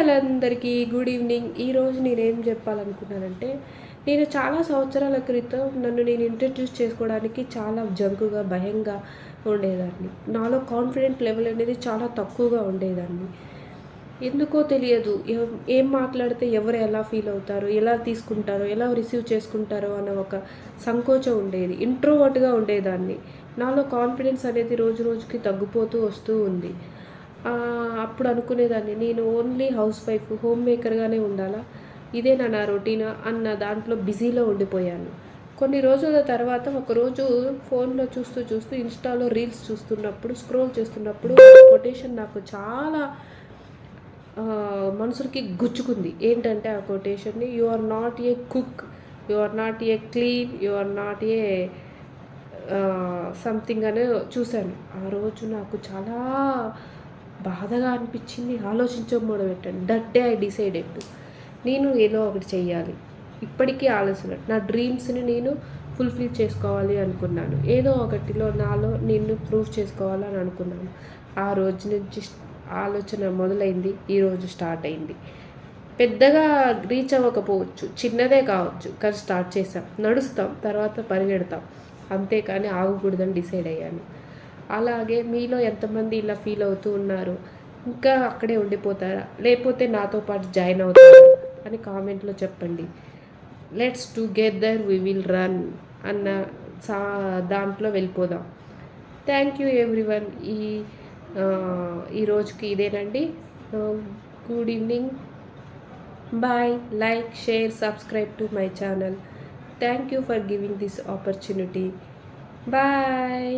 Hello అందరికీ good evening. ఈరోజు నేనేం చెప్పాలనుకున్నానంటే, నేను చాలా సంవత్సరాల క్రితం నన్ను నేను ఇంట్రడ్యూస్ చేసుకోవడానికి చాలా జంకుగా, భయంగా ఉండేదాన్ని. నాలో కాన్ఫిడెంట్ లెవెల్ అనేది చాలా తక్కువగా ఉండేదాన్ని. ఎందుకో తెలియదు. ఏం మాట్లాడితే ఎవరు ఎలా ఫీల్ అవుతారో, ఎలా తీసుకుంటారో, ఎలా రిసీవ్ చేసుకుంటారో అన్న ఒక సంకోచం ఉండేది. ఇంట్రోవర్ట్‌గా ఉండేదాన్ని. నాలో కాన్ఫిడెన్స్ అనేది రోజు రోజుకి తగ్గిపోతూ వస్తూ ఉంది. అప్పుడు అనుకునేదాన్ని నేను ఓన్లీ హౌస్ వైఫ్, హోమ్ మేకర్‌గానే ఉండాలా? ఇదేనా నా రొటీనా? అన్న దాంట్లో బిజీలో ఉండిపోయాను. కొన్ని రోజుల తర్వాత ఒకరోజు ఫోన్‌లో చూస్తూ చూస్తూ ఇన్‌స్టాలో రీల్స్ చూస్తున్నప్పుడు, స్క్రోల్ చేస్తున్నప్పుడు కొటేషన్ నాకు చాలా మనసుకి గుచ్చుకుంది. ఏంటంటే ఆ కొటేషన్‌ని you are not a cook, you are not a clean, you are not a something అని చూశాను. ఆ రోజు నాకు చాలా బాధగా అనిపించింది. ఆలోచించడం మొదలుపెట్టాను. That day I decided to నేను ఏదో ఒకటి చెయ్యాలి. ఇప్పటికీ ఆలోచన. నా డ్రీమ్స్‌ని నేను ఫుల్‌ఫిల్ చేసుకోవాలి అనుకున్నాను. ఏదో ఒకటిలో నాలో నిన్ను ప్రూవ్ చేసుకోవాలని అనుకున్నాను. ఆ రోజు నుంచి ఆలోచన మొదలైంది. ఈరోజు స్టార్ట్ అయింది. పెద్దగా రీచ్ అవ్వకపోవచ్చు. చిన్నదే కావచ్చు. కానీ స్టార్ట్ చేశాం. నడుస్తాం. తర్వాత పరిగెడతాం. అంతేకాని ఆగకూడదని డిసైడ్ అయ్యాను. అలాగే మీలో ఎంతమంది ఇలా ఫీల్ అవుతూ ఉన్నారు? ఇంకా అక్కడే ఉండిపోతారా? లేకపోతే నాతో పాటు జాయిన్ అవుతారా? అని కామెంట్‌లో చెప్పండి. Let's together we will run అన్న సా దాంట్లో వెళ్ళిపోదాం. Thank you everyone. ఈ రోజుకి ఇదేనండి. Good evening. Bye, like, share, subscribe to my channel. Thank you for giving this opportunity. Bye.